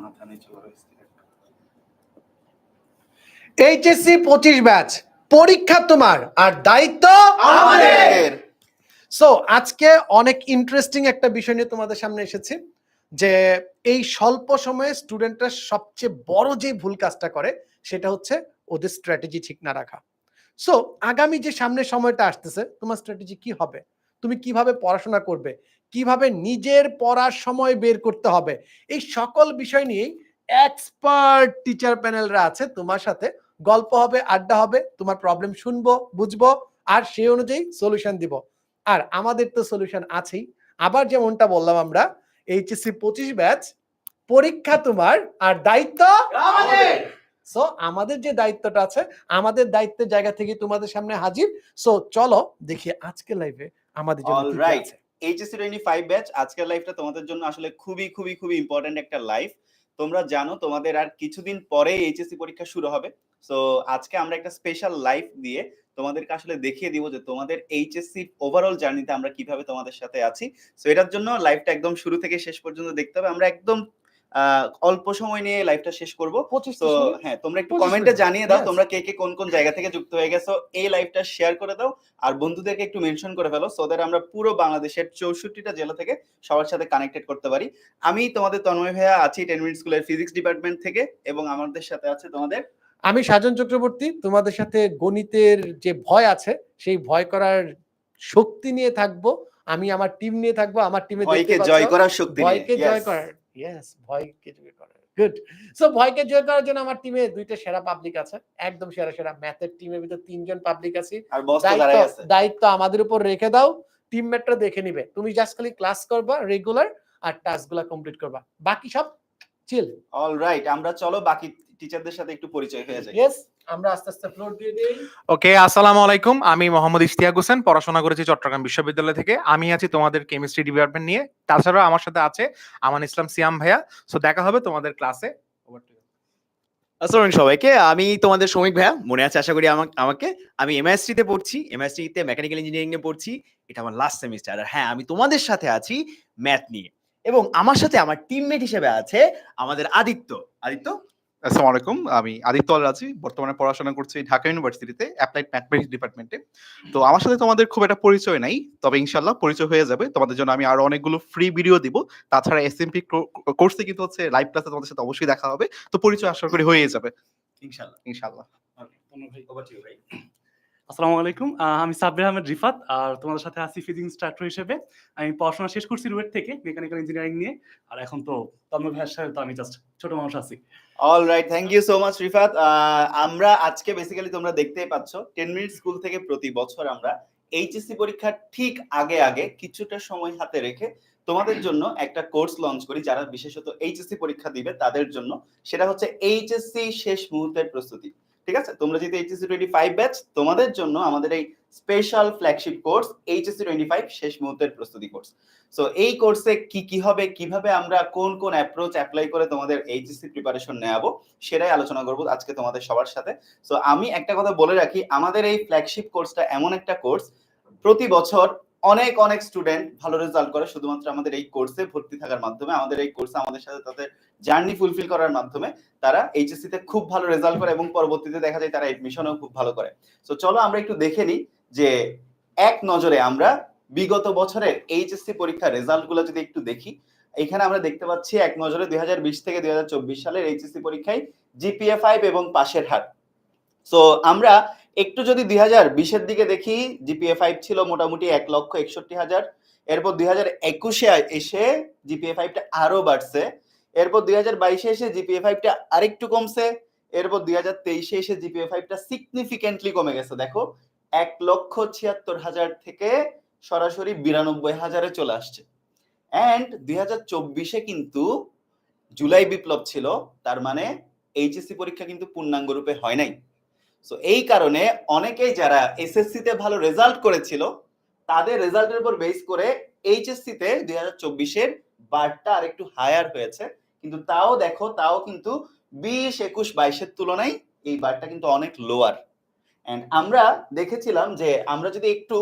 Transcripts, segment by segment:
মাথা নিচু করে এইচএসসি 25 ব্যাচ, পরীক্ষা তোমার আর দায়িত্ব আমাদের। সো আজকে অনেক ইন্টারেস্টিং একটা বিষয় নিয়ে তোমাদের সামনে এসেছি, যে এই স্বল্প সময়ে স্টুডেন্টরা সবচেয়ে বড় যে ভুল কাজটা করে সেটা হচ্ছে ওদের স্ট্র্যাটেজি ঠিক না রাখা। সো আগামী যে সামনের সময়টা আসতেছে, তোমার স্ট্র্যাটেজি কি হবে, তুমি কিভাবে পড়াশোনা করবে, কিভাবে নিজের পড়ার সময় বের করতে হবে, এই সকল বিষয় নিয়েই এক্সপার্ট টিচার প্যানেলরা আছে তোমার সাথে। গল্প হবে, আড্ডা হবে, তোমার প্রবলেম শুনবো, বুঝবো, আর সেই অনুযায়ী সলিউশন দিব। আর আমাদের তো সলিউশন আছেই। আবার যেমনটা বললাম আমরা, এইচএসসি 25 ব্যাচ, পরীক্ষা তোমার আর দায়িত্ব আমাদের। সো আমাদের যে দায়িত্বটা আছে, আমাদের দায়িত্বের জায়গা থেকে তোমাদের সামনে হাজির। সো চলো দেখি আজকে লাইভে আমাদের জন্য কি কি আছে। এইচএসসি 25 ব্যাচ, আজকের লাইভটা তোমাদের জন্য আসলে খুবই খুবই খুবই ইম্পর্টেন্ট একটা লাইভ। তোমরা জানো তোমাদের আর কিছুদিন পরে এইচএসসি পরীক্ষা শুরু হবে। সো আজকে আমরা একটা স্পেশাল লাইভ দিয়ে তোমাদেরকে আসলে দেখিয়ে দিব যে তোমাদের এইচএসসি ওভারঅল জার্নিতে আমরা কিভাবে তোমাদের সাথে আছি। সো এটার জন্য লাইভটা একদম শুরু থেকে শেষ পর্যন্ত দেখতে হবে। আমরা একদম অল্প সময় নিয়ে লাইভটা শেষ করব। তো হ্যাঁ, তোমরা একটু কমেন্টে জানিয়ে দাও তোমরা কে কে কোন কোন জায়গা থেকে যুক্ত হয়ে গেছো। এই লাইভটা শেয়ার করে দাও আর বন্ধুদেরকে একটু মেনশন করে ফেলো, সো দ্যাট আমরা পুরো বাংলাদেশের 64টা জেলা থেকে সবার সাথে কানেক্টেড করতে পারি। আমি তোমাদের তন্ময় ভাইয়া আছি 10 মিনিট স্কুলের ফিজিক্স ডিপার্টমেন্ট থেকে, এবং আমাদের সাথে আছে তোমাদের আমি সাজন চক্রবর্তী, তোমাদের সাথে গণিতের যে ভয় আছে সেই ভয় করার শক্তি নিয়ে থাকবো। আমি আমার টিম নিয়ে থাকবো, আমার টিমে ভয়কে জয় করার শক্তি নিয়ে। ভয়কে জয় করার, ইয়েস, ভয়কে জয় করার, গুড। সো ভয়কে জয় করার জন্য আমার টিমে দুইটা সেরা পাবলিক আছে, একদম সেরা সেরা। ম্যাথের টিমের ভিতর 3 জন পাবলিক আছে, আর বস তো দাঁড়াই আছে। দায়িত্ব আমাদের উপর রেখে দাও, টিমমেটরা দেখে নিবে, তুমি জাস্ট খালি ক্লাস করবা রেগুলার আর টাস্কগুলো কমপ্লিট করবা, বাকি সব চিল। অলরাইট, আমরা চলো বাকি টিচারদের সাথে একটু পরিচয় হয়ে যাই। ইয়েস, আমরা আস্তে আস্তে ফ্লোর দিয়ে দেই। ওকে, আসসালামু আলাইকুম। আমি মোহাম্মদ ইশতিয়াক হোসেন, পড়াশোনা করেছি চট্টগ্রাম বিশ্ববিদ্যালয় থেকে। আমি আছি তোমাদের কেমিস্ট্রি ডিপার্টমেন্ট নিয়ে। তাছাড়াও আমার সাথে আছে আমান ইসলাম সিয়াম ভাইয়া। সো দেখা হবে তোমাদের ক্লাসে। আসসালামু আলাইকুম সবাইকে, আমি তোমাদের শ্রমিক ভাইয়া, মনে আছে আশা করি আমাকে। আমি এমএসসি তে পড়ছি, এমএসসি তে মেকানিক্যাল ইঞ্জিনিয়ারিং এ পড়ছি। এটা আমার লাস্ট সেমিস্টার। আর হ্যাঁ, আমি তোমাদের সাথে আছি ম্যাথ নিয়ে, এবং আমার সাথে আমার টিমমেট হিসেবে আছে আমাদের আদিত্য। আসসালামু আলাইকুম, আমি আদিত্য আল রাজি, বর্তমানে পড়াশোনা করছি ঢাকা ইউনিভার্সিটিতে অ্যাপ্লাইড ম্যাথমেটিক্স ডিপার্টমেন্টে। তো আমার সাথে তোমাদের খুব একটা পরিচয় নাই, তবে ইনশাল্লাহ পরিচয় হয়ে যাবে। তোমাদের জন্য আমি আরো অনেকগুলো ফ্রি ভিডিও দিব। তাছাড়া এসএমপি কোর্সে কিন্তু হচ্ছে লাইভ ক্লাসে তোমাদের সাথে অবশ্যই দেখা হবে। তো পরিচয় আশা করি হয়ে যাবে ইনশাল্লাহ। আসসালামু আলাইকুম, আমি সাব্বির আহমেদ রিফাত, আর তোমাদের সাথে আছি ফিজিক্স ইনস্ট্রাক্টর হিসেবে। আমি পড়াশোনা শেষ করছি রুয়েট থেকে মেকানিক্যাল ইঞ্জিনিয়ারিং নিয়ে, আর এখন তো তন্ময় ভাইয়ের সাথে তো আমি জাস্ট ছোট মানুষ আছি। Alright, thank you so much Rifat. আমরা আজকে বেসিক্যালি তোমরা দেখতেই পাচ্ছ 10 মিনিট স্কুল থেকে প্রতি বছর আমরা এইচএসসি পরীক্ষার ঠিক আগে আগে কিছুটা সময় হাতে রেখে তোমাদের জন্য একটা কোর্স লঞ্চ করি, যারা বিশেষত এইচএসসি পরীক্ষা দিবে তাদের জন্য। সেটা হচ্ছে এইচএসসি শেষ মুহূর্তের প্রস্তুতি। ঠিক আছে, তোমরা যদি এইচএসসি 25 ব্যাচ, তোমাদের জন্য আমাদের এই স্পেশাল ফ্ল্যাগশিপ কোর্স এইচএসসি 25 শেষ মুহূর্তের প্রস্তুতি কোর্স। সো এই কোর্সে কি কি হবে, কিভাবে আমরা কোন কোন অ্যাপ্রোচ অ্যাপ্লাই করে তোমাদের এইচএসসি প্রিপারেশন নেওয়াবো, সেটাই আলোচনা করব আজকে তোমাদের সবার সাথে। সো আমি একটা কথা বলে রাখি, আমাদের এই ফ্ল্যাগশিপ কোর্সটা এমন একটা কোর্স, প্রতি বছর অনেক অনেক স্টুডেন্ট ভালো রেজাল্ট করে শুধুমাত্র আমাদের এই কোর্সে ভর্তি থাকার মাধ্যমে। আমাদের এই কোর্সে আমাদের সাথে তাদের জার্নি ফুলফিল করার মাধ্যমে তারা এইচএসসি তে খুব ভালো রেজাল্ট করে, এবং পরবর্তীতে দেখা যায় তারা এডমিশনও খুব ভালো করে। সো চলো আমরা একটু দেখে নিই যে এক নজরে আমরা বিগত বছরের এইচএসসি পরীক্ষার রেজাল্টগুলো যদি একটু দেখি। এখানে আমরা দেখতে পাচ্ছি এক নজরে 2020 থেকে 2024 সালের এইচএসসি পরীক্ষায় জিপিএ 5 এবং পাশের হার। সো আমরা একটু যদি 2020-এর দিকে দেখি, জিপিএ 5 ছিল মোটামুটি 1,61,000। এরপর 2021-এ এসে জিপিএ 5টা আরো বাড়ছে। এরপর 2022-এ এসে জিপিএ 5টা আরেকটু কমছে। এরপর 2023-এ এসে জিপিএ 5টা সিগনিফিকেন্টলি কমে গেছে। দেখো, 1,76,000 থেকে সরাসরি 92,000-এ চলে আসছে। এন্ড 2024-এ কিন্তু জুলাই বিপ্লব ছিল, তার মানে এইচএসসি পরীক্ষা কিন্তু পূর্ণাঙ্গ রূপে হয় নাই। সো এই কারণে অনেকেই যারা এসএসসি তে ভালো রেজাল্ট করেছিল, তাদের রেজাল্টের উপর বেস করে এইচএসসি তে 2024-এর বারটা আরেকটু হায়ার হয়েছে। কিন্তু তাও দেখো, তাও কিন্তু 20, 21, 22-এর তুলনায় এই বারটা কিন্তু অনেক লোয়ার। এন্ড আমরা দেখেছিলাম যে আমরা যদি একটু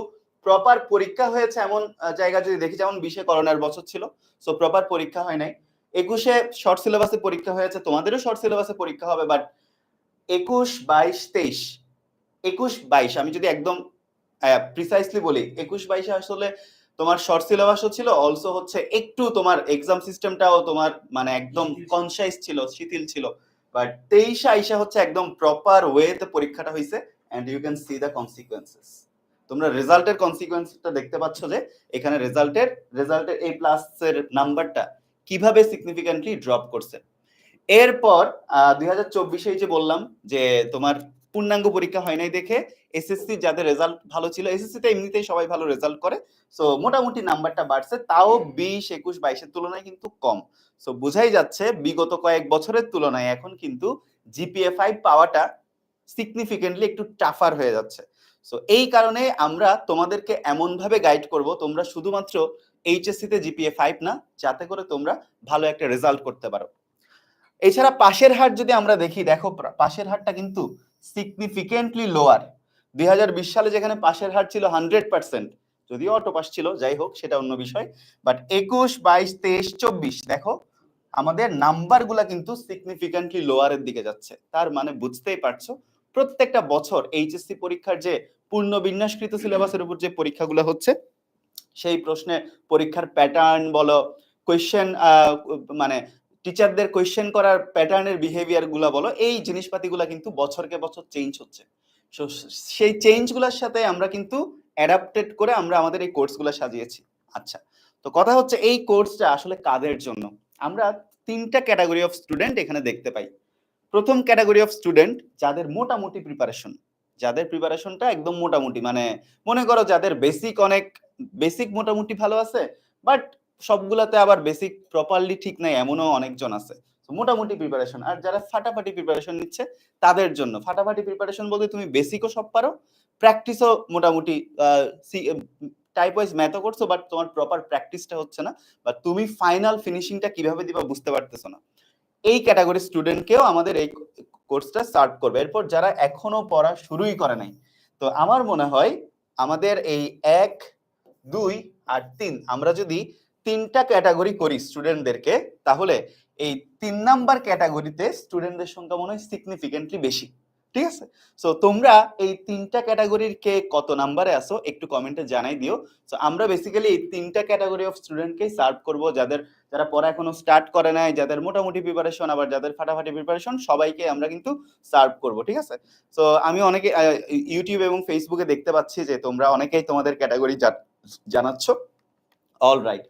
প্রপার পরীক্ষা হয়েছে এমন জায়গা যদি দেখি, যেমন 20-এ করোনার বছর ছিল, সো প্রপার পরীক্ষা হয় নাই। 21-এ শর্ট সিলেবাসে পরীক্ষা হয়েছে, তোমাদেরও শর্ট সিলেবাসে পরীক্ষা হবে, বাট 21, 22, 23, 21, 22 আমি যদি একদম প্রিসাইসলি বলি, 21, 22-এ আসলে তোমার শর্ট সিলেবাসও ছিল, অলসো হচ্ছে একটু তোমার এক্সাম সিস্টেমটাও তোমার মানে একদম কনসাইজ ছিল, শিথিল ছিল। বাট 23-এ আইসা হচ্ছে একদম প্রপার ওয়েতে পরীক্ষাটা হয়েছে, and you can see the consequences. তোমরা রেজাল্টের কনসিকুয়েন্সটা দেখতে পাচ্ছ যে এখানে রেজাল্টের A প্লাসের নাম্বারটা কিভাবে সিগনিফিক্যান্টলি ড্রপ করছে। এরপর 2024-এ যে বললাম যে তোমার পূর্ণাঙ্গ পরীক্ষা হয় নাই দেখে এসএসসি যাদের রেজাল্ট ভালো ছিল, এসএসসিতে এমনিতেই সবাই ভালো রেজাল্ট করে, সো মোটামুটি নাম্বারটা বাড়ছে, তাও 20, 21, 22-এর তুলনায় কিন্তু কম। সো বোঝাই যাচ্ছে বিগত কয়েক বছরের তুলনায় এখন কিন্তু জিপিএ 5 পাওয়াটা সিগনিফিকেন্টলি একটু টাফার হয়ে যাচ্ছে। সো এই কারণে আমরা তোমাদেরকে এমন ভাবে গাইড করব, তোমরা শুধুমাত্র এইচএসসি তে জিপিএ 5 না, যাতে করে তোমরা ভালো একটা রেজাল্ট করতে পারো। এছাড়া পাশের হার যদি আমরা দেখি, দেখো পাশের হারটা কিন্তু সিগনিফিকেন্টলি লোয়ার। 2020 সালে যেখানে পাশের হার ছিল 100%, যদিও অটো পাস ছিল, যাই হোক সেটা অন্য বিষয়, বাট 21, 22, 23, 24 দেখো আমাদের নাম্বারগুলা কিন্তু সিগনিফিকেন্টলি লোয়ারের দিকে যাচ্ছে। তার মানে বুঝতেই পারছো প্রত্যেকটা বছর এইচএসসি পরীক্ষার যে পূর্ণ বিন্যাসকৃত সিলেবাসের উপর যে পরীক্ষাগুলো হচ্ছে, সেই প্রশ্নে পরীক্ষার প্যাটার্ন বলো, কোয়েশ্চেন মানে টিচারদের কোয়েশ্চেন করার প্যাটার্নের বিহেভিয়ার গুলা বলো, এই জিনিসপাতিগুলা কিন্তু বছরকে বছর চেঞ্জ হচ্ছে। সেই চেঞ্জগুলোর সাথে আমরা কিন্তু অ্যাডাপ্টেড করে আমরা আমাদের এই কোর্সগুলো সাজিয়েছি। আচ্ছা, তো কথা হচ্ছে এই কোর্সটা আসলে কাদের জন্য? আমরা 3টা ক্যাটাগরি অফ স্টুডেন্ট এখানে দেখতে পাই। প্রথম ক্যাটাগরি অফ স্টুডেন্ট যাদের মোটামুটি প্রিপারেশন, যাদের প্রিপারেশনটা একদম মোটামুটি, মানে মনে করো যাদের বেসিক মোটামুটি ভালো আছে, বাট সবগুলাতে আবার বেসিক প্রপারলি ঠিক নাই, এমনও অনেকজন আছে। মোটামুটি প্রিপারেশন। আর যারা ফাটাফাটি প্রিপারেশন নিচ্ছে তাদের জন্য, ফাটাফাটি প্রিপারেশন বলতে তুমি বেসিকও সব পারো, প্র্যাকটিসও মোটামুটি টাইপ ওয়াইজ ম্যাথও করছো, বাট তোমার প্রপার প্র্যাকটিসটা হচ্ছে না, বা তুমি ফাইনাল ফিনিশিংটা কিভাবে দিবা বুঝতে পারতেছো না। এই ক্যাটাগরি স্টুডেন্টকেও আমাদের এই কোর্সটা সার্ভ করবে। এরপর যারা এখনো পড়া শুরুই করে নাই, তো আমার মনে হয় আমাদের এই 1, 2 আর 3 আমরা যদি 3টা ক্যাটাগরি করি স্টুডেন্টদেরকে, তাহলে এই 3 নাম্বার ক্যাটাগরিতে স্টুডেন্টদের সংখ্যা মনে হয় সিগনিফিকেন্টলি বেশি। ঠিক আছে, সো তোমরা এই 3টা ক্যাটাগরির কে কত নাম্বারে আসো একটু কমেন্টে জানাই দিও। সো আমরা বেসিক্যালি এই 3টা ক্যাটাগরি অফ স্টুডেন্টকেই সার্ভ করব, যারা পড়া এখনো স্টার্ট করে নাই, যাদের মোটামুটি প্রিপারেশন, আবার যাদের ফাটাফাটি প্রিপারেশন, সবাইকে আমরা কিন্তু সার্ভ করব। ঠিক আছে, সো আমি অনেকে ইউটিউব এবং ফেসবুকে দেখতে পাচ্ছি যে তোমরা অনেকেই তোমাদের ক্যাটাগরি জানাচ্ছ। অল রাইট,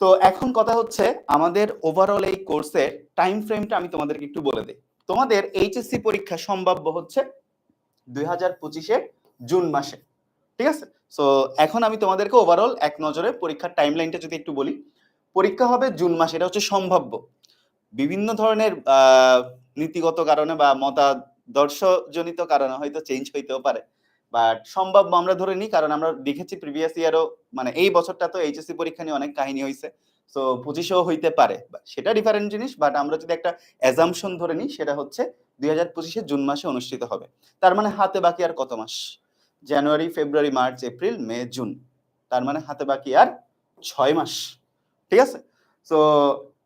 তো এখন কথা হচ্ছে আমাদের ওভারঅল এই কোর্সের টাইম ফ্রেমটা আমি তোমাদেরকে একটু বলে দিই। তোমাদের এইচএসসি পরীক্ষা সম্ভাব্য হচ্ছে 2025-এর জুন মাসে। ঠিক আছে, সো এখন আমি তোমাদেরকে ওভারঅল এক নজরে পরীক্ষার টাইমলাইনটা যদি একটু বলি, পরীক্ষা হবে জুন মাসে, এটা হচ্ছে সম্ভাব্য। বিভিন্ন ধরনের নীতিগত কারণে বা মতাদর্শজনিত কারণে হয়তো চেঞ্জ হইতেও পারে, বাট সম্ভাব্য আমরা ধরে নিই, কারণ আমরা দেখেছি প্রিভিয়াস ইয়ারও, মানে এই বছরটা তো এইচএসসি পরীক্ষা নিয়ে অনেক কাহিনী হয়েছে, সো 25-এও হইতে পারে, সেটা ডিফারেন্ট জিনিস, বাট আমরা যদি একটা অ্যাজাম্পশন ধরে নিই, সেটা হচ্ছে 2025-এর জুন মাসে অনুষ্ঠিত হবে। তার মানে হাতে বাকি আর কত মাস? জানুয়ারি, ফেব্রুয়ারি, মার্চ, এপ্রিল, মে, জুন, তার মানে হাতে বাকি আর 6 মাস। ঠিক আছে, সো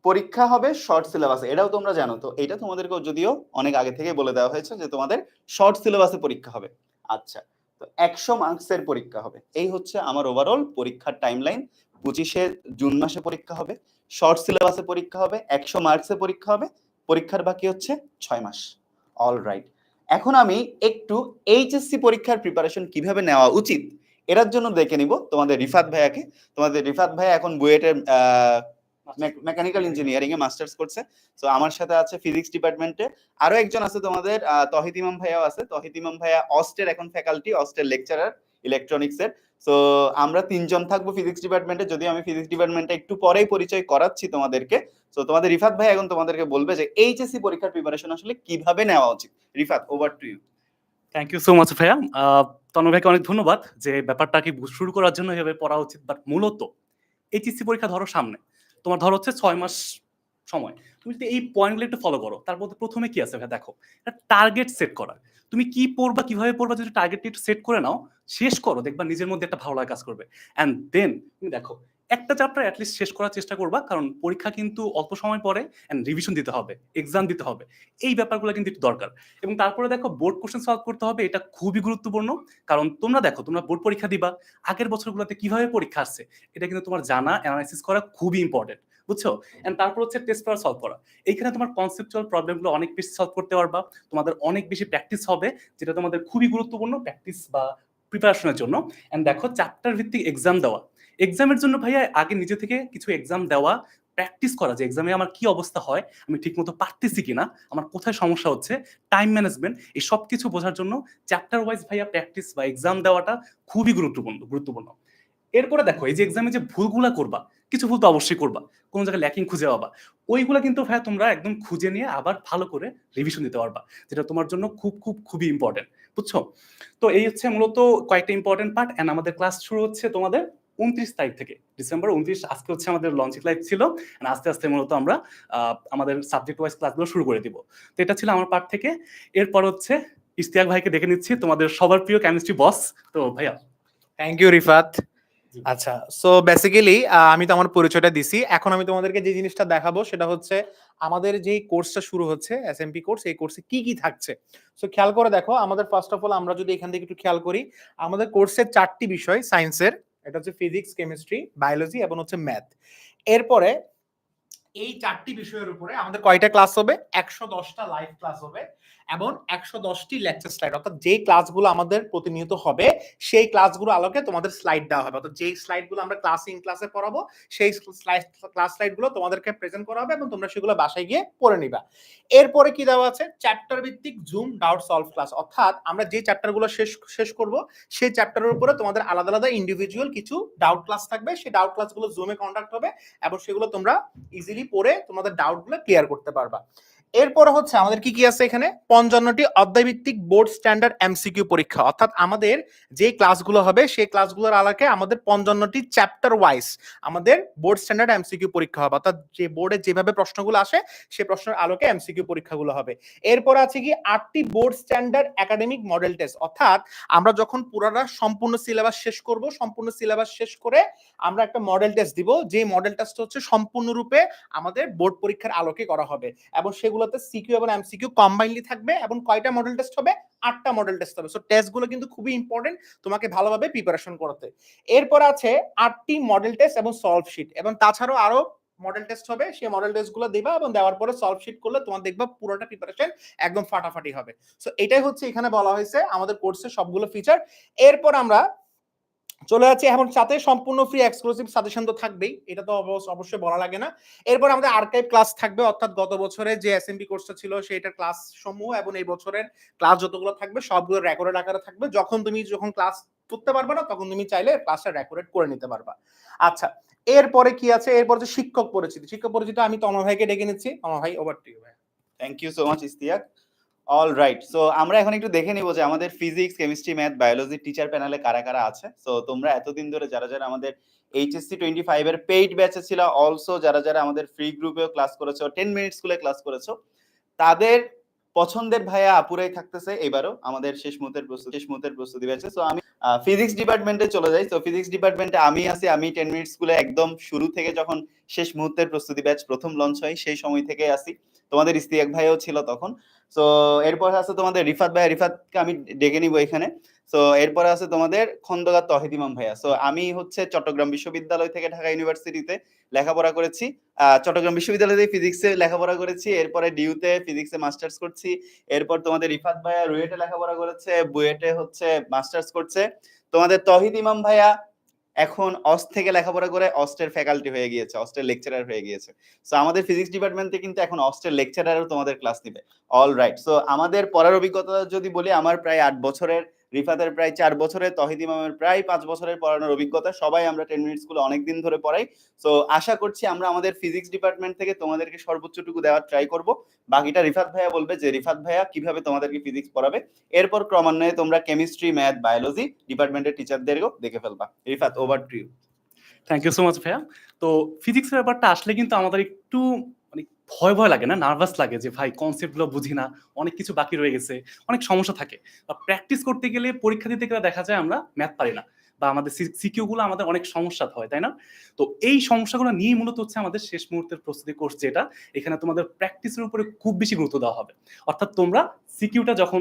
পরীক্ষা হবে শর্ট সিলেবাসে, এটাও তোমরা জানো, তো এটা তোমাদেরকে যদিও অনেক আগে থেকে বলে দেওয়া হয়েছে যে তোমাদের শর্ট সিলেবাসে পরীক্ষা হবে। আচ্ছা, তো 100 মার্কসের পরীক্ষা হবে, এই হচ্ছে আমার ওভারঅল পরীক্ষার টাইমলাইন। 25-এ জুন মাসে পরীক্ষা হবে, শর্ট সিলেবাসে পরীক্ষা হবে, 100 মার্কসে পরীক্ষা হবে, পরীক্ষার বাকি হচ্ছে 6 মাস। অল রাইট, এখন আমি একটু এইচএসসি পরীক্ষার প্রিপারেশন কিভাবে নেওয়া উচিত এটার জন্য দেখে নিব তোমাদের রিফাত ভাইয়াকে। তোমাদের রিফাত ভাইয়া এখন বুয়েটের মেকানিক্যাল ইঞ্জিনিয়ারিং এ মাস্টার্স করছে, সো আমার সাথে আছে ফিজিক্স ডিপার্টমেন্টে, আরো একজন আছে তোমাদের তহিদ ইমাম ভাইয়াও আছে। তহিদ ইমাম ভাইয়া অস্টের এখন ফ্যাকাল্টি, অস্টের লেকচারার ইলেকট্রনিক্স এর। সো আমরা 3 জন থাকবো ফিজিক্স ডিপার্টমেন্টে, যদি আমি ফিজিক্স ডিপার্টমেন্টে একটু পরেই পরিচয় করাচ্ছি তোমাদেরকে। সো তোমাদের রিফাত ভাই এখন তোমাদেরকে বলবে যে এইচএসসি পরীক্ষার প্রিপারেশন আসলে কিভাবে নেওয়া উচিত। Rifat, over to you. Thank you so much ভাইয়া। তন্ময় ভাইকে অনেক ধন্যবাদ যে ব্যাপারটা কি শুরু করার জন্য এভাবে পড়া উচিত। বাট মূলত এইচএসসি পরীক্ষা ধরো সামনে, তোমার ধরো হচ্ছে 6 মাস সময়, তুমি যদি এই পয়েন্টগুলো একটু ফলো করো, তার মধ্যে প্রথমে কি আছে ভাই দেখো, টার্গেট সেট করা। তুমি কি পড়বা, কিভাবে পড়বা, যদি টার্গেটটা একটু সেট করে নাও, শেষ করো, দেখবা নিজের মধ্যে একটা ভালো লাগা কাজ করবে। অ্যান্ড দেন তুমি দেখো একটা চ্যাপ্টার অ্যাটলিস্ট শেষ করার চেষ্টা করবা, কারণ পরীক্ষা কিন্তু অল্প সময় পরে এন্ড রিভিশন দিতে হবে, এক্সাম দিতে হবে, এই ব্যাপারগুলো কিন্তু একটু দরকার। এবং তারপরে দেখো বোর্ড কোশ্চেন সলভ করতে হবে, এটা খুবই গুরুত্বপূর্ণ। কারণ তোমরা দেখো, তোমরা বোর্ড পরীক্ষা দিবা, আগের বছরগুলোতে কিভাবে পরীক্ষা আসছে এটা কিন্তু তোমার জানা, অ্যানালাইসিস করা খুবই ইম্পর্টেন্ট, বুঝছো? এন্ড তারপর হচ্ছে টেস্ট পেপার সলভ করা। এইখানে তোমার কনসেপচুয়াল প্রবলেমগুলো অনেক বেশি সলভ করতে পারবা, তোমাদের অনেক বেশি প্র্যাকটিস হবে, যেটা তোমাদের খুবই গুরুত্বপূর্ণ প্র্যাকটিস বা প্রিপারেশনের জন্য। এন্ড দেখো, চ্যাপ্টার ভিত্তিক এক্সাম দেওয়া, এক্সামের জন্য ভাইয়া আগে নিজে থেকে কিছু এক্সাম দেওয়া, প্র্যাকটিস করা যে এক্সামে আমার কি অবস্থা হয়, আমি ঠিকমতো পারতেছি কিনা, আমার কোথায় সমস্যা হচ্ছে, টাইম ম্যানেজমেন্ট, এই সব কিছু বোঝার জন্য চ্যাপ্টার ওয়াইজ ভাইয়া প্র্যাকটিস বা এক্সাম দেওয়াটা খুবই গুরুত্বপূর্ণ। এরপরে দেখো, এই যে এক্সামে যে ভুলগুলা করবা, কিছু ভুল তো অবশ্যই করবা, কোন জায়গায় ল্যাকিং খুঁজে পাবা, ওইগুলা কিন্তু ভাইয়া তোমরা একদম খুঁজে নিয়ে আবার ভালো করে রিভিশন দিতে পারবা, যেটা তোমার জন্য খুবই ইম্পর্টেন্ট, বুঝছো? তো এই হচ্ছে মূলত কয়েকটা ইম্পর্টেন্ট পার্ট। এন্ড আমাদের ক্লাস শুরু হচ্ছে তোমাদের 29 তারিখ থেকে, ডিসেম্বর 29। আজকে হচ্ছে আমাদের লঞ্চিং লাইভ ছিল, আস্তে আস্তে মূলত আমরা আমাদের সাবজেক্ট ওয়াইজ ক্লাসগুলো শুরু করে দিব। তো এটা ছিল আমার পার্ট থেকে। এরপর হচ্ছে ইশতিয়াক ভাইকে ডেকে নিচ্ছি, তোমাদের সবার প্রিয় কেমিস্ট্রি বস। তো ভাইয়া। Thank you Rifat. আচ্ছা, সো বেসিক্যালি আমি তো আমার পরিচয়টা দিছি, এখন আমি তোমাদেরকে যে জিনিসটা দেখাবো সেটা হচ্ছে আমাদের যে কোর্সটা শুরু হচ্ছে এসএমপি কোর্স, এই কোর্সে কি কি থাকছে। সো খেয়াল করে দেখো, আমাদের ফার্স্ট অফ অল আমরা যদি এখান থেকে একটু খেয়াল করি, আমাদের কোর্সের 4টি বিষয় সায়েন্সের, এটা হচ্ছে ফিজিক্স, কেমিস্ট্রি, বায়োলজি এবং হচ্ছে ম্যাথ। এরপরে এই 4টি বিষয়ের উপরে আমাদের কয়টা ক্লাস হবে? 110টা লাইভ ক্লাস হবে এবং 110টি লেকচার স্লাইড, অর্থাৎ যে ক্লাসগুলো আমাদের প্রতিনিয়ত হবে সেই ক্লাসগুলো আলোকে তোমাদের স্লাইড দেওয়া হবে, অর্থাৎ যেই স্লাইডগুলো আমরা ক্লাসে পড়াবো সেই ক্লাস স্লাইডগুলো তোমাদেরকে প্রেজেন্ট করা হবে এবং তোমরা সেগুলো বাসায় গিয়ে পড়ে নিবা। এরপরে কি দেওয়া আছে? চ্যাপ্টার ভিত্তিক জুম ডাউট সলভ ক্লাস, অর্থাৎ আমরা যে চ্যাপ্টারগুলো শেষ করব সেই চ্যাপ্টারের উপরে তোমাদের আলাদা আলাদা ইন্ডিভিজুয়াল কিছু ডাউট ক্লাস থাকবে, সেই ডাউট ক্লাসগুলো জুমে কন্ডাক্ট হবে এবং সেগুলো তোমরা ইজিলি পড়ে তোমাদের ডাউটগুলো ক্লিয়ার করতে পারবা। এরপরে হচ্ছে আমাদের কি কি আছে এখানে? 55টি অধ্যায়ভিত্তিক বোর্ড স্ট্যান্ডার্ড এমসিকিউ পরীক্ষা, অর্থাৎ আমাদের যে ক্লাসগুলো হবে সেই ক্লাসগুলোর আলোকে আমাদের 55টি চ্যাপ্টার ওয়াইজ আমাদের বোর্ড স্ট্যান্ডার্ড এমসিকিউ পরীক্ষা হবে, অর্থাৎ যে বোর্ডে যেভাবে প্রশ্নগুলো আসে সেই প্রশ্নের আলোকে এমসিকিউ পরীক্ষাগুলো হবে। এরপর আছে কি 8টি board standard academic model test, অর্থাৎ আমরা যখন পুরোটা সম্পূর্ণ সিলেবাস শেষ করে আমরা একটা মডেল টেস্ট দিব, যে মডেল টেস্ট হচ্ছে সম্পূর্ণরূপে আমাদের বোর্ড পরীক্ষার আলোকে করা হবে এবং সেগুলোতে সিকিউ এবং এমসিকিউ কম্বাইনলি থাকবে। এবং কয়টা মডেল টেস্ট হবে? 8টা মডেল টেস্ট হবে। সো টেস্টগুলো কিন্তু খুবই ইম্পর্টেন্ট তোমাকে ভালোভাবে প্রিপারেশন করতে। এরপর আছে 8টি মডেল টেস্ট এবং সলভ শিট, এবং তাছাড়াও আরো মডেল টেস্ট হবে, সেই মডেল টেস্টগুলো দিবা এবং দেওয়ার পরে সলভ শিট করলে তোমার দেখবা পুরোটা প্রিপারেশন একদম ফাটাফাটি হবে। সো এটাই হচ্ছে এখানে বলা হয়েছে আমাদের কোর্সের সবগুলো ফিচার। এরপর আমরা চলে যাচ্ছে এখন সাথে সম্পূর্ণ ফ্রি এক্সক্লুসিভ সাজেশন তো থাকবেই, এটা তো অবশ্যই বলা লাগে না। এরপর আমাদের আর্কাইভ ক্লাস থাকবে, অর্থাৎ গত বছরে যে এসএমপি কোর্সটা ছিল সেটার ক্লাস সমূহ এবং এই বছরের ক্লাস যতগুলো থাকবে সবগুলো রেকর্ডেড আকারে থাকবে। যখন ক্লাস করতে পারবে না তখন তুমি চাইলে ক্লাসটা রেকর্ডেড করে নিতে পারবা। আচ্ছা, এরপরে কি আছে? এরপর যে শিক্ষক পরিচিতি আমি তমা ভাইকে ডেকে নিচ্ছি। তমা ভাই, ওভার টু ইউ ভাই। Thank you so much Istiaq. All right, so আমরা এখন একটু দেখে নিব যে আমাদের physics, chemistry, math, biology teacher প্যানেলে কারা কারা আছে। সো তোমরা এতদিন ধরে যারা আমাদের এইচএসসি 25 এর পেইড ব্যাচে ছিল, অলসো যারা আমাদের ফ্রি গ্রুপেও ক্লাস করেছো, 10 মিনিট স্কুলে ক্লাস করেছো, তাদের পছন্দের ভাইয়া আপুরাই থাকতেছে এবারও আমাদের শেষ মুহূর্তের প্রস্তুতি ব্যাচে। সো আমি ফিজিক্স ডিপার্টমেন্টে চলে যাই। তো ফিজিক্স ডিপার্টমেন্টে আমি 10 মিনিট স্কুলে একদম শুরু থেকে, যখন শেষ মুহূর্তের প্রস্তুতি ব্যাচ প্রথম লঞ্চ হয় সেই সময় থেকে আসি। তোমাদের ইস্তিয়াক ভাইও ছিল তখন। সো এরপর আছে তোমাদের রিফাত ভাইয়া, রিফাতকে আমি ডেকে নিব এখানে। সো এরপরে আছে তোমাদের খন্দকার তহিদ ইমাম ভাইয়া। সো আমি হচ্ছে চট্টগ্রাম বিশ্ববিদ্যালয় থেকে ঢাকা ইউনিভার্সিটিতে লেখাপড়া করেছি, চট্টগ্রাম বিশ্ববিদ্যালয়ে ফিজিক্সে লেখাপড়া করেছি, এরপরে ডিউতে ফিজিক্সে মাস্টার্স করছি। এরপর তোমাদের রিফাত ভাইয়া রুয়েটে লেখাপড়া করেছে, বুয়েটে হচ্ছে মাস্টার্স করছে। তোমাদের তহিদ ইমাম ভাইয়া এখন অস্ট থেকে লেখাপড়া করে অস্টের ফ্যাকাল্টি হয়ে গিয়েছে, অস্টের লেকচারার হয়ে গিয়েছে। সো আমাদের ফিজিক্স ডিপার্টমেন্টে কিন্তু এখন অস্টের লেকচারারও তোমাদের ক্লাস নিবে। অল রাইট, সো আমাদের পড়ার অভিজ্ঞতা যদি বলি, আমার প্রায় 8 বছরের, রিফাতের প্রায় 4 বছরের, তহিদ ইমামের প্রায় 5 বছরের পড়ানোর অভিজ্ঞতা। সবাই আমরা 10 মিনিট স্কুলে অনেকদিন ধরে পড়াই। সো আশা করছি আমরা আমাদের ফিজিক্স ডিপার্টমেন্ট থেকে তোমাদেরকে সর্বোচ্চটুকু দেওয়ার ট্রাই করব। বাকিটা রিফাত ভাইয়া বলবে যে রিফাত ভাইয়া কিভাবে তোমাদেরকে ফিজিক্স পড়াবে। এরপর ক্রমান্বয়ে তোমরা কেমিস্ট্রি, ম্যাথ, বায়োলজি ডিপার্টমেন্টের টিচারদেরকেও দেখে ফেলবা। Rifat, over to you. Thank you so much ভাইয়া। তো ফিজিক্সের ব্যাপারটা আসলে কিন্তু আমাদের একটু মানে ভয় লাগে না, নার্ভাস লাগে যে ভাই কনসেপ্টগুলো বুঝি না, অনেক কিছু বাকি রয়ে গেছে, অনেক সমস্যা থাকে। প্র্যাকটিস করতে গেলে, পরীক্ষা দিতে গেলে দেখা যায় আমরা ম্যাথ পারি না, বা আমাদের সিকিউ গুলো আমাদের অনেক সমস্যা হয়, তাই না? তো এই সমস্যাগুলো নিয়ে মূলত হচ্ছে আমাদের শেষ মুহূর্তের প্রস্তুতি কোর্স, যেটা এখানে তোমাদের প্র্যাকটিসের উপরে খুব বেশি গুরুত্ব দেওয়া হবে। অর্থাৎ তোমরা সিকিউটা যখন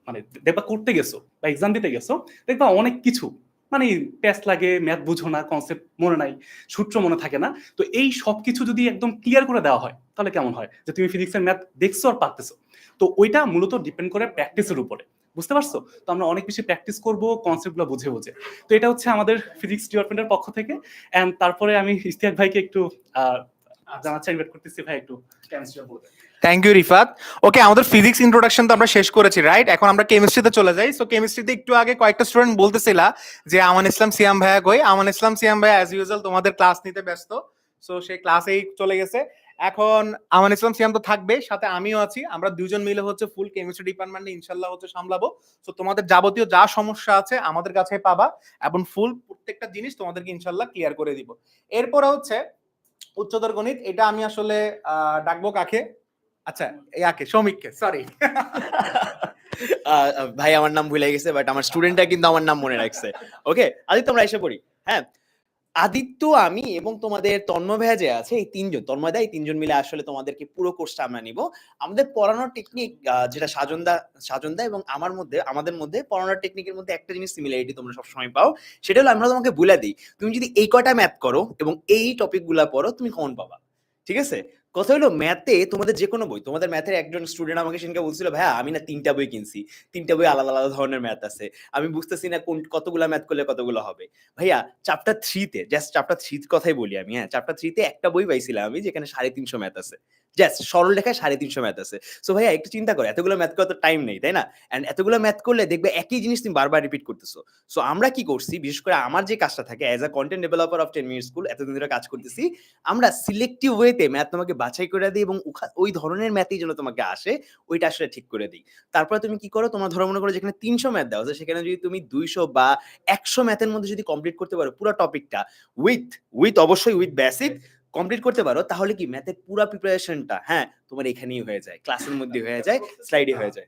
মানে দেখবা করতে গেছো বা এক্সাম দিতে গেছো, দেখবা অনেক কিছু মানে প্যাস লাগে, ম্যাথ বুঝো না, কনসেপ্ট মনে নাই, সূত্র মনে থাকে না। তো এই সব কিছু যদি একদম ক্লিয়ার করে দেওয়া হয় তাহলে কেমন হয়, যে তুমি ফিজিক্সের ম্যাথ দেখছো আর পারতেছো। তো ওইটা মূলত ডিপেন্ড করে প্র্যাকটিসের উপরে, বুঝতে পারছো? তো আমরা অনেক বেশি প্র্যাকটিস করবো কনসেপ্টগুলো বুঝে বুঝে। তো এটা হচ্ছে আমাদের ফিজিক্স ডিপার্টমেন্টের পক্ষ থেকে। এন্ড তারপরে আমি ইশতিয়াক ভাইকে একটু জানাচ্ছি, ইনভাইট করতেছি ভাই একটু কেমিস্ট্রি বলতে। Thank you Rifat. ওকে, আমাদের ফিজিক্স ইন্ট্রোডাকশন তো আমরা শেষ করেছি, রাইট? এখন আমরা কেমিস্ট্রিতে চলে যাই। সো কেমিস্ট্রিতে একটু আগে কয়েকটা স্টুডেন্ট বলতেছিলা যে আমান ইসলাম সিয়াম ভাইয়া কই। আমান ইসলাম সিয়াম ভাইয়া অ্যাজ ইউজুয়াল তোমাদের ক্লাস নিতে ব্যস্ত, সো সে ক্লাসেই চলে গেছে। এখন আমান ইসলাম সিয়াম তো থাকবে, সাথে আমিও আছি। আমরা দুজন মিলে হচ্ছে ফুল কেমিস্ট্রি ডিপার্টমেন্টে ইনশাল্লাহ হচ্ছে সামলাবো। সো তোমাদের যাবতীয় যা সমস্যা আছে আমাদের কাছে পাবা, এবং ফুল প্রত্যেকটা জিনিস তোমাদেরকে ইনশাল্লাহ ক্লিয়ার করে দিব। এরপরে হচ্ছে উচ্চতর গণিত, এটা আমি আসলে ডাকবো কাকে? আচ্ছা, ইয়াকে, সৌমিককে, সরি। ভাই আমার নাম ভুলে গেছে, বাট আমার স্টুডেন্টরা কিন্তু আমার নাম মনে রাখছে। ওকে আদিত্য, আমরা এসে পড়ি। হ্যাঁ, আদিত্য, আমি এবং তোমাদের তন্ময় ভাইয়া যে আছে, এই তিনজন, তন্ময় দা, এই তিনজন মিলে আসলে তোমাদেরকে পুরো কোর্সটা আমরা নিব। আমাদের পড়ানোর টেকনিক, যেটা সাজনদা এবং আমাদের মধ্যে পড়ানোর টেকনিকের মধ্যে একটা জিনিস সিমিলারিটি তোমরা সবসময় পাও, সেটা হলো আমরা তোমাকে বলে দিই তুমি যদি এই কয়টা ম্যাথ করো এবং এই টপিক গুলা পড়ো তুমি কমন পাবা। ঠিক আছে? কথা হলো ম্যাথে তোমাদের যে কোনো বই, তোমাদের ম্যাথের একজন স্টুডেন্ট আমাকে সেদিনকে বলছিল, ভাইয়া আমি না 3টা বই কিনছি, 3টা বই আলাদা আলাদা ধরনের ম্যাথ আছে, আমি বুঝতেছি না কতগুলা ম্যাথ করলে কতগুলো হবে। ভাইয়া চ্যাপ্টার 3-তে, জাস্ট চ্যাপ্টার 3 কথাই বলি আমি, হ্যাঁ, চ্যাপ্টার 3-তে একটা বই পাইছিলাম আমি যেখানে 350 ম্যাথ আছে, জাস্ট সরল লেখায় 350 ম্যাথ আছে। সো ভাইয়া একটু চিন্তা করো, এতগুলো ম্যাথ করার তো টাইম নেই, তাই না? এন্ড এতগুলো ম্যাথ করলে দেখবে একই জিনিস তুমি বারবার রিপিট করতেছো। সো আমরা কি করছি, বিশেষ করে আমার যে কাজটা থাকে as a content developer of 10 minute school, এতদিন ধরে কাজ করতেছি, আমরা সিলেক্টিভ ওয়েতে ম্যাথ তোমাকে বাছাই করে দিই এবং ওই ধরনের ম্যাথই যেন তোমাকে আসে ওইটা আসলে ঠিক করে দিই। তারপরে তুমি কি করো, তোমার ধরো মনে করো যেখানে 300 ম্যাথ দেওয়া আছে সেখানে যদি তুমি 200 বা 100 ম্যাথের মধ্যে যদি কমপ্লিট করতে পারো পুরো টপিকটা উইথ অবশ্যই উইথ বেসিক কমপ্লিট করতে পারো, তাহলে কি ম্যাথের পুরো প্রিপারেশনটা, হ্যাঁ, তোমার এখানেই হয়ে যায়, ক্লাসের মধ্যে হয়ে যায়, স্লাইডে হয়ে যায়।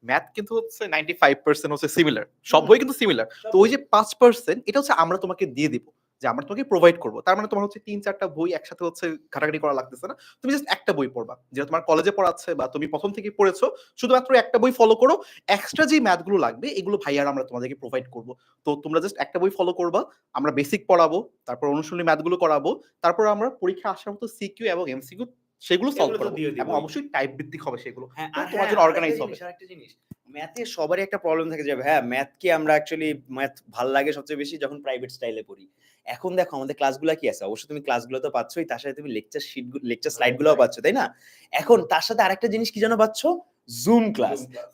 ম্যাথ কিন্তু হচ্ছে 95% হচ্ছে সিমিলার, সব বই কিন্তু সিমিলার। তো ওই যে 5% এটা হচ্ছে আমরা তোমাকে দিয়ে দিব, যে আমরা তোমাকে প্রোভাইড করবো। তার মানে তোমার হচ্ছে 3-4টা বই একসাথে হচ্ছে ঘাটাঘাটি করা লাগতেছে না, তুমি জাস্ট একটা বই পড়বা যেটা তোমার কলেজে পড়াচ্ছে বা তুমি প্রথম থেকে পড়েছো, শুধুমাত্র একটা বই ফলো করো। এক্সট্রা যে ম্যাথ গুলো লাগবে এগুলো ভাইয়ার আমরা তোমাদেরকে প্রোভাইড করবো। তো তোমরা জাস্ট একটা বই ফলো করবা, আমরা বেসিক পড়াবো, তারপর অনুশীলনী ম্যাথ গুলো করাবো, তারপর আমরা পরীক্ষা আসার মতো সিকিউ এবং এমসিকিউ সেগুলো সলভ সেগুলো তো করবো, দিয়ে দিবই। এবং অবশ্যই টাইপ ভিত্তিক হবে সেগুলো, হ্যাঁ, তো আর তোমার হ্যাঁ, জন্য অর্গানাইজ হবে। আরেকটা জিনিস, ম্যাথে সবারই একটা প্রবলেম থাকে যে হ্যাঁ ম্যাথকে আমরা অ্যাকচুয়ালি ম্যাথ ভালো লাগে সবচেয়ে বেশি যখন প্রাইভেট স্টাইলে পড়ি। এখন দেখো আমাদের ক্লাসগুলো কি আছে, অবশ্যই তুমি ক্লাসগুলো তো পাচ্ছই, তার সাথে তুমি লেকচার স্লাইডগুলোও পাচ্ছ, তাই না? এখন তার সাথে আরেকটা জিনিস কি জানো পাচ্ছ,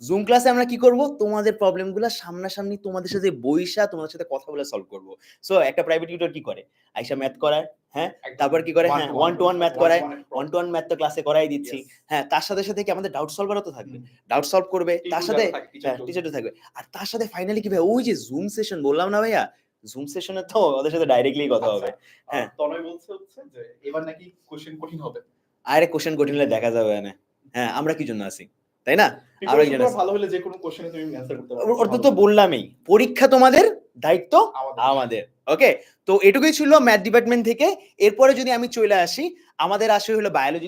জুম ক্লাসে আমরা কি করব, তোমাদের প্রবলেমগুলো সামনাসামনি তোমাদের সাথে বইসা তোমাদের সাথে কথা বলে সলভ করব। সো একটা প্রাইভেট টিউটর কি করে, আইসা ম্যাথ করায়, হ্যাঁ, তারপর কি করে, হ্যাঁ, 1-to-1 ম্যাথ করায়, 1-to-1 ম্যাথ তো ক্লাসে করাই দিচ্ছি, হ্যাঁ, তার সাথে সাথে কি আমাদের ডাউট সলভারও তো থাকবে, ডাউট সলভ করবে, তার সাথে টিচারও থাকবে, আর তার সাথে ফাইনালি কি ভাই, ওই যে জুম সেশন বললাম না ভাইয়া, জুম সেশনে তো ওদের সাথে ডাইরেক্টলি কথা হবে। হ্যাঁ, তনয় বলছে হচ্ছে যে এবার নাকি কোশ্চেন কঠিন হবে। আরে কোশ্চেন কঠিন হলে দেখা যাবে না, হ্যাঁ, আমরা কি জন্য আছি, তাই না? আমরা কি জন্য আছি? ভালো হলে যে কোনো কোশ্চেনে তুমি অ্যানসার করতে পারবে। ওটা তো বললামই, পরীক্ষা তোমাদের, দায়িত্ব আমাদের। ওকে, তো এটুকুই ছিল ম্যাথ ডিপার্টমেন্ট থেকে। এরপরে যদি আমি চলে আসি, আমাদের আসলে হলো বায়োলজি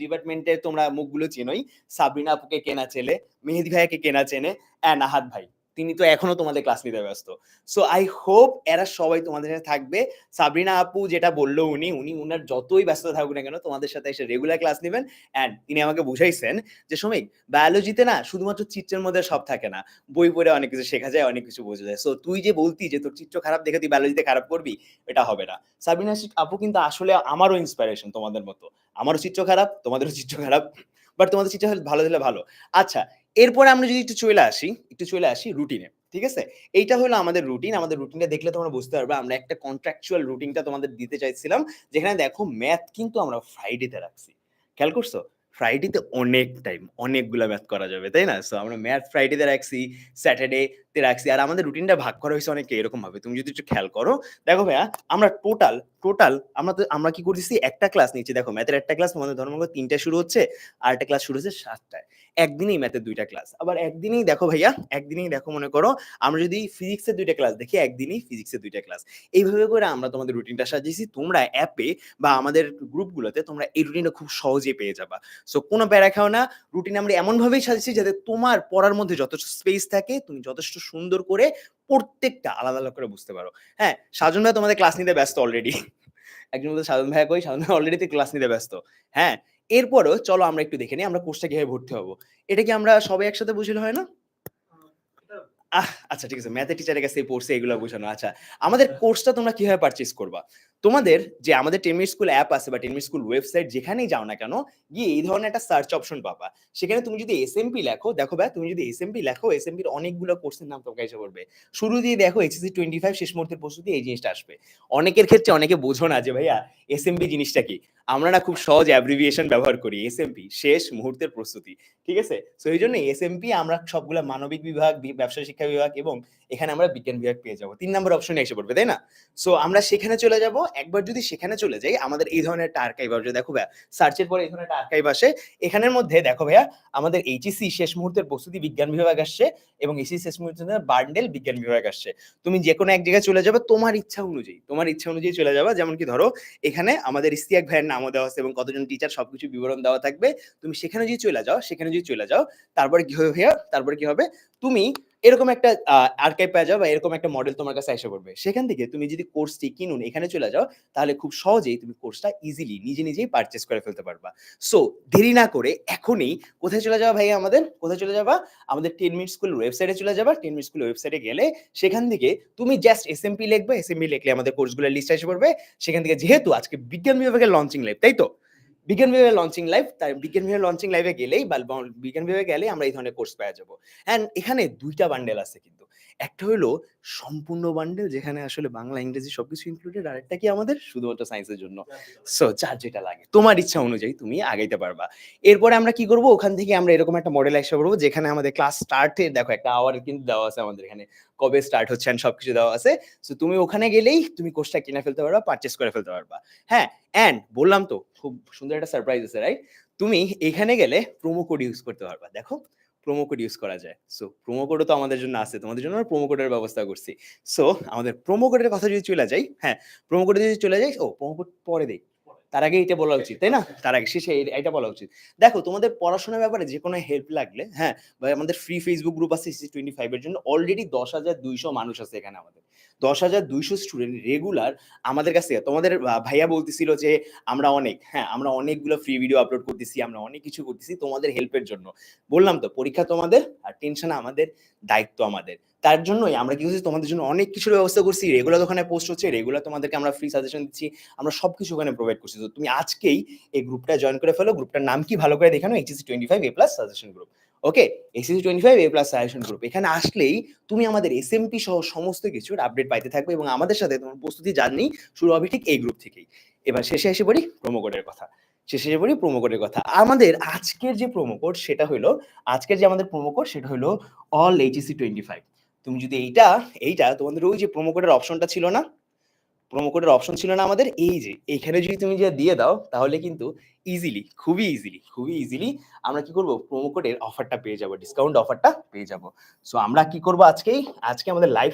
ডিপার্টমেন্টের তোমরা মুখগুলো চেনোই, সাবরিনা আপুকে কেনা চেনে, মেহেদি ভাইয়াকে কেনা চেনে, অ্যান্ড আহাদ ভাই, তিনি তো এখনো তোমাদের ক্লাস নিতে ব্যস্ত। সো আই হোপ এরা সবাই তোমাদের সাথে থাকবে। সাবরিনা আপু যেটা বললো, উনি উনার যতই ব্যস্ত থাকুক না কেন তোমাদের সাথে এসে রেগুলার ক্লাস নেবেন। অ্যান্ড তিনি আমাকে বুঝাইছেন যে শ্রমিক, বায়োলজিতে না শুধুমাত্র চিত্রের মধ্যে সব থাকে না, বই পড়ে অনেক কিছু শেখা যায়, অনেক কিছু বোঝা যায়। সো তুই যে বলতি যে তোর চিত্র খারাপ দেখে তুই বায়োলজিতে খারাপ করবি, এটা হবে না। সাবরিনা আপু কিন্তু আসলে আমারও ইন্সপিরেশন, তোমাদের মতো আমারও চিত্র খারাপ, তোমাদেরও চিত্র খারাপ, বাট তোমাদের চিত্র ভালো দিলে ভালো। আচ্ছা, এরপরে আমরা যদি একটু চলে আসি রুটিনে, ঠিক আছে? এইটা হলো আমাদের রুটিন। আমাদের রুটিনটা দেখলে তোমরা বুঝতে পারবে আমরা একটা কন্ট্রাকচুয়াল রুটিনটা তোমাদের দিতে চাইছিলাম, যেখানে দেখো ম্যাথ কিন্তু আমরা ফ্রাইডেতে রাখছি, খেয়াল করছো? ফ্রাইডেতে অনেক টাইম, অনেকগুলা ম্যাথ করা যাবে, তাই না? সো আমরা ম্যাথ ফ্রাইডেতে রাখছি, স্যাটারডে তে রাখছি, আর আমাদের রুটিনটা ভাগ করা হয়েছে অনেক এরকম ভাবে, তুমি যদি একটু খেয়াল করো, দেখো ভাইয়া, আমরা টোটাল আমরা কি করতেছি, একটা ক্লাস নিচ্ছি, দেখো ম্যাথের একটা ক্লাস তোমাদের ধর্মঙ্গ 3টায় শুরু হচ্ছে, আর একটা ক্লাস শুরু হচ্ছে 7টায়। একদিনেই ম্যাথের 2টা ক্লাস, আবার একদিনেই দেখো ভাইয়া, একদিনেই দেখো মনে করো আমরা যদি ফিজিক্সের 2টা ক্লাস দেখি, একদিনেই ফিজিক্সের 2টা ক্লাস। এইভাবে করে আমরা তোমাদের রুটিনটা সাজিয়েছি, তোমরা অ্যাপে বা আমাদের গ্রুপগুলোতে তোমরা এই রুটিনটা খুব সহজেই পেয়ে যাবা। সো কোনো প্যারা খাও না, রুটিন আমরা এমনভাবেই সাজিয়েছি যাতে তোমার পড়ার মধ্যে যথেষ্ট স্পেস থাকে, তুমি যথেষ্ট সুন্দর করে প্রত্যেকটা আলাদা আলাদা করে বুঝতে পারো। হ্যাঁ, সাজন ভাই তোমাদের ক্লাস নিতে ব্যস্ত অলরেডি। একজন বলতে সাজন ভাইয়া কই, সাজন ভাই অলরেডি ক্লাস নিতে ব্যস্ত। হ্যাঁ, এরপরও চলো আমরা একটু দেখে নিই আমরা কোর্সটা কিভাবে ভর্তি হবো। এটা কি আমরা সবাই একসাথে বুঝলে হয় না? আচ্ছা ঠিক আছে, ম্যাথের টিচারের কাছে পড়ছে এগুলো বোঝানো। আচ্ছা, আমাদের কোর্সটা তোমরা কিভাবে পারচেজ করবা? তোমাদের যে আমাদের 10 মিনিট স্কুল অ্যাপ আছে বা 10 মিনিট স্কুল ওয়েবসাইট যেখানেই যাও না কেন, গিয়ে এই ধরনের একটা সার্চ অপশন পাবা। সেখানে তুমি যদি এসএমপি লেখো, দেখো ভাই তুমি যদি এসএমপি লেখো, এসএমপির অনেকগুলো কোর্সের নাম তোমাকে এসে পড়বে। শুরু দিয়ে দেখো এইচএসসি 25 শেষ মুহূর্তের প্রস্তুতি, এই জিনিসটা আসবে। অনেকের ক্ষেত্রে অনেকে বোঝো না যে ভাইয়া এসএমপি জিনিসটা কি। আমরা না খুব সহজ অ্যাব্রিভিয়েশন ব্যবহার করি, এসএমপি শেষ মুহূর্তের প্রস্তুতি, ঠিক আছে? সো এই জন্য এসএমপি আমরা সবগুলা মানবিক বিভাগ, ব্যবসা শিক্ষা বিভাগ এবং এখানে আমরা বিজ্ঞান বিভাগ পেয়ে যাবো। 3 নম্বর অপশনে এসে পড়বে, তাই না? সো আমরা সেখানে চলে যাব। একবার যদি সেখানে চলে যাই, আমাদের এই ধরনের একটা আর্কাইভ আসবে। দেখো ভাইয়া, সার্চের পরে এই ধরনের একটা আর্কাইভ আসে। এখানের মধ্যে দেখো ভাইয়া, আমাদের এইচএসসি শেষ মুহূর্তের প্রস্তুতি বিজ্ঞান বিভাগ আসছে এবং এইচএসসি শেষ মুহূর্তের বান্ডেল বিজ্ঞান বিভাগ আসছে। তুমি যে কোনো এক জায়গায় চলে যাবে তোমার ইচ্ছা অনুযায়ী, তোমার ইচ্ছা অনুযায়ী চলে যাবা। যেমন কি ধরো এখানে আমাদের ইস্তিয়াক ভাইয়ের নামও দেওয়া আছে এবং কতজন টিচার সবকিছু বিবরণ দেওয়া থাকবে। তুমি সেখানে যদি চলে যাও, সেখানে যদি চলে যাও, তারপরে কি হবে ভাইয়া, তারপরে কি হবে, তুমি এরকম একটা আর্কাইভ পেয়ে যাও বা এরকম একটা মডেল তোমার কাছে এসে পড়বে। সেখান থেকে তুমি যদি কোর্সটি কিনুন এখানে চলে যাও, তাহলে খুব সহজেই তুমি কোর্সটা ইজিলি নিজে নিজেই পারচেজ করে ফেলতে পারবা। সো দেরি না করে এখনই কোথায় চলে যাওয়া ভাইয়া, আমাদের কোথায় চলে যাবা, আমাদের 10 মিনিট স্কুল ওয়েবসাইটে চলে যাবা। 10 মিনিট স্কুল ওয়েবসাইটে গেলে সেখান থেকে তুমি জাস্ট এসএমপি লিখবে, এসএমপি লিখলে আমাদের কোর্সগুলোর লিস্ট এসে পড়বে। সেখান থেকে যেহেতু আজকে বিজ্ঞান বিভাগের লঞ্চিং লাইভ, তাই তো বিজ্ঞান বিভাগের লঞ্চিং লাইভ, তাই বিজ্ঞান বিভাগের লঞ্চিং লাইভে গেলেই বা বিজ্ঞান বিভাগে গেলে আমরা এই ধরনের কোর্স পেয়ে যাবো। এন্ড এখানে 2টা বান্ডেল আছে কিন্তু, একটা হলো সম্পূর্ণ বান্ডেল যেখানে আসলে বাংলা ইংরেজি সবকিছু ইনক্লুডেড, আর একটা কি আমাদের শুধুমাত্র সায়েন্সের জন্য। সো যার যেটা লাগে তোমার ইচ্ছা অনুযায়ী তুমি আগাইতে পারবা। এরপরে আমরা কি করব, ওখান থেকে আমরা এরকম একটা মডেল এসে পড়বো যেখানে আমাদের ক্লাস স্টার্টে দেখো একটা আওয়ার কিন্তু দেওয়া আছে আমাদের এখানে, কবে স্টার্ট হচ্ছে এন্ড সবকিছু দেওয়া আছে। সো তুমি ওখানে গেলেই তুমি কোর্সটা কিনে ফেলতে পারবা, পারচেজ করে ফেলতে পারবা। হ্যাঁ, এন্ড বললাম তো খুব সুন্দর একটা সারপ্রাইজ আছে, রাইট? তুমি এখানে গেলে প্রোমো কোড ইউজ করতে পারবা। দেখো প্রোমো কোড ইউজ করা যায়। সো প্রোমো কোডও তো আমাদের জন্য আছে, তোমাদের জন্য প্রোমো কোডের ব্যবস্থা করছি। সো আমাদের প্রোমো কোডের কথা যদি চলে যাই, হ্যাঁ প্রোমো কোডে যদি চলে যাই, ও প্রোমো কোড পরে দেই, তার আগে এটা বলা উচিত, তাই না? তার আগে শেষে এটা বলা উচিত। দেখো তোমাদের পড়াশোনার ব্যাপারে যে কোনো হেল্প লাগলে, হ্যাঁ বা আমাদের ফ্রি ফেসবুক গ্রুপ আছে সিসি 25 এর জন্য, অলরেডি 10,200 মানুষ আছে এখানে। আমাদের 10,200 স্টুডেন্ট রেগুলার আমাদের কাছে। তোমাদের ভাইয়া বলতেছিল যে আমরা অনেক, হ্যাঁ আমরা অনেকগুলো ফ্রি ভিডিও আপলোড করতেছি, আমরা অনেক কিছু করতেছি তোমাদের হেল্পের জন্য। বললাম তো পরীক্ষা তোমাদের আর টেনশন আমাদের, দায়িত্ব আমাদের। তার জন্যই আমরা কি করছি, তোমাদের জন্য অনেক কিছুর ব্যবস্থা করছি। রেগুলার ওখানে পোস্ট হচ্ছে, রেগুলার তোমাদেরকে আমরা ফ্রি সাজেশন দিচ্ছি, আমরা সবকিছু ওখানে প্রোভাইড করছি। তো তুমি আজকেই এই গ্রুপটা জয়েন করে ফেলো। গ্রুপটার নাম কি ভালো করে দেখানো, HSC 25 A+ suggestion group. Okay, HSC 25 A+ suggestion group. এখানে আসলেই তুমি আমাদের এসএমপি সহ সমস্ত কিছুর আপডেট পাইতে থাকবে এবং আমাদের সাথে তোমার প্রস্তুতি জার্নি শুরু হবে ঠিক এই গ্রুপ থেকেই। এবার শেষে এসে পড়ি প্রোমো কোডের কথা। আমাদের আজকের যে প্রোমো কোড সেটা হলো, আজকের যে আমাদের প্রোমো কোড সেটা হলো অল এইচএসসি 25। তুমি যদি এইটা তোমাদের ওই যে প্রোমো কোডের অপশনটা ছিল না, প্রোমো কোডের অপশন ছিল না আমাদের, এই যে এখানে যদি তুমি যে দিয়ে দাও, তাহলে কিন্তু খুবই ইজিলি আমরা কি করব, প্রোমো কোডের অফারটা পেয়ে যাব, ডিসকাউন্ট অফারটা পেয়ে যাব। সো আমরা কি করব আজকে আমাদের লাইভ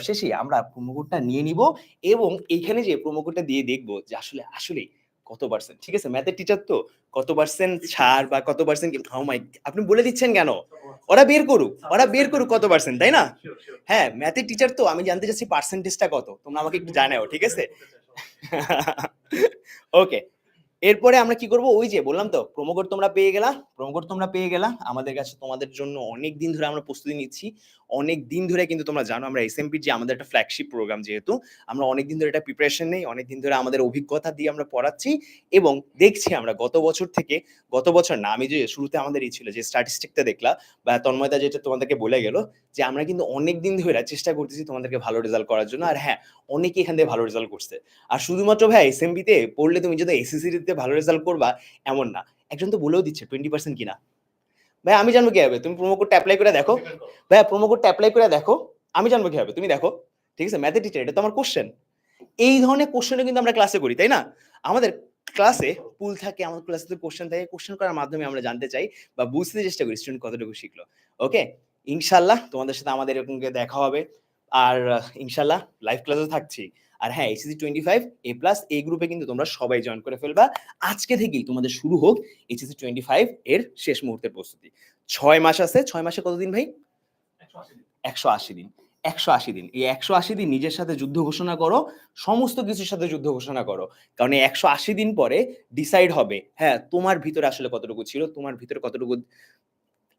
শেষেই আমরা প্রোমো কোডটা নিয়ে নিব এবং এইখানে যে প্রোমো কোডটা দিয়ে দেখবো যে আসলে কত পার্সেন্ট, ঠিক আছে? ম্যাথের টিচার তো কত পার্সেন্ট ছাড় বা কত পার্সেন্ট, ও মাই, আপনি বলে দিচ্ছেন কেন? ওরা বের করুক কত পার্সেন্ট, তাই না? হ্যাঁ, ম্যাথের টিচার তো, আমি জানতে চাচ্ছি পার্সেন্টেজটা কত, তোমরা আমাকে একটু জানাও, ঠিক আছে? ওকে, এরপরে আমরা কি করব, ওই যে বললাম তো প্রোমো কোড তোমরা পেয়ে গেলা। আমাদের কাছে তোমাদের জন্য অনেক দিন ধরে আমরা প্রস্তুতি নিচ্ছি, অনেক দিন ধরে কিন্তু তোমরা জানো আমরা এসএমপি যে আমাদের একটা ফ্ল্যাগশিপ প্রোগ্রাম, যেহেতু আমরা অনেক দিন ধরে এটা প্রিপারেশন নেই, অনেক দিন ধরে আমাদের অভিজ্ঞতা দিয়ে আমরা পড়াচ্ছি এবং দেখছি আমরা গত বছর না, আমি যে শুরুতে আমাদের এই ছিল যে স্ট্যাটিস্টিকটা দেখলা বা তন্ময়তা যেটা তোমাদেরকে বলে গেল, যে আমরা কিন্তু অনেক দিন ধরে চেষ্টা করতেছি তোমাদেরকে ভালো রেজাল্ট করার জন্য। আর হ্যাঁ, অনেকে এখান থেকে ভালো রেজাল্ট করছে। আর শুধুমাত্র ভাই এসএমপি তে পড়লে তুমি যদি এসএসসি তে ভালো রেজাল্ট করবা এমন না, একজন তো বলেও দিচ্ছে 20% কিনা। ভাই আমি জানবো কিভাবে? তুমি প্রোমো কোডটা অ্যাপ্লাই করে দেখো, আমি জানবো কিভাবে? তুমি দেখো, ঠিক আছে? ম্যাথের টিচার, এটা তো আমার কোশ্চেন। এই ধরনের কোশ্চেনও কিন্তু আমরা ক্লাসে করি, তাই না? আমাদের ক্লাসে পুল থাকে, আমাদের ক্লাসে কোশ্চেন থাকে, কোশ্চেন করার মাধ্যমে আমরা জানতে চাই বা বুঝতে চেষ্টা করি স্টুডেন্ট কতটুকু শিখলো। ওকে, ইনশাল্লাহ তোমাদের সাথে আমাদের এরকম দেখা হবে, আর ইনশাল্লাহ লাইভ ক্লাসও থাকছি। আর হ্যাঁ, এইচএসসি 25 A+ এই গ্রুপে কিন্তু তোমরা সবাই জয়েন করে ফেলবা। আজকে থেকেই তোমাদের শুরু হোক এইচএসসি 25 এর শেষ মুহূর্তের প্রস্তুতি। 6 মাস আছে, 6 মাসে কতদিন ভাই? 180 দিন। 180 দিন, এই 180 দিন নিজের সাথে যুদ্ধ ঘোষণা করো, সমস্ত কিছুর সাথে যুদ্ধ ঘোষণা করো, কারণ এই 180 দিন পরে ডিসাইড হবে হ্যাঁ তোমার ভিতরে আসলে কতটুকু ছিল, তোমার ভিতরে কতটুকু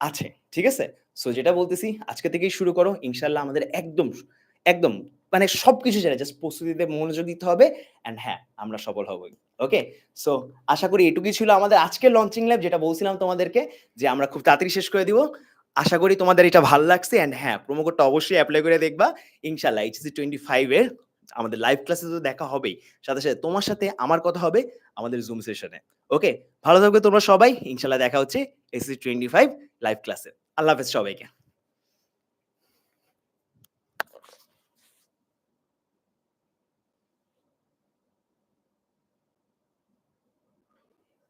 আছে, ঠিক আছে? সো যেটা বলতেছি আজকে থেকেই শুরু করো, ইনশাল্লাহ আমাদের একদম একদম মানে সবকিছু জানে, জাস্ট প্রস্তুতিতে মনোযোগ দিতে হবে, অ্যান্ড হ্যাঁ আমরা সফল হবই। ওকে, সো আশা করি এটুকুই ছিল আমাদের আজকের লঞ্চিং ল্যাব, যেটা বলছিলাম তোমাদেরকে যে আমরা খুব তাড়াতাড়ি শেষ করে দিব। আশা করি তোমাদের এটা ভালো লাগছে, অ্যান্ড হ্যাঁ প্রোমো কোডটা অবশ্যই অ্যাপ্লাই করে দেখবা। ইনশাল্লাহ এইচএসসি 25 এর আমাদের লাইভ ক্লাসে তো দেখা হবেই, সাথে সাথে তোমার সাথে আমার কথা হবে আমাদের জুম সেশনে। ওকে, ভালো থাকবে তোমরা সবাই, ইনশাল্লাহ দেখা হচ্ছে এইচএসসি 25 লাইভ ক্লাসে। আল্লাহ হাফেজ সবাইকে।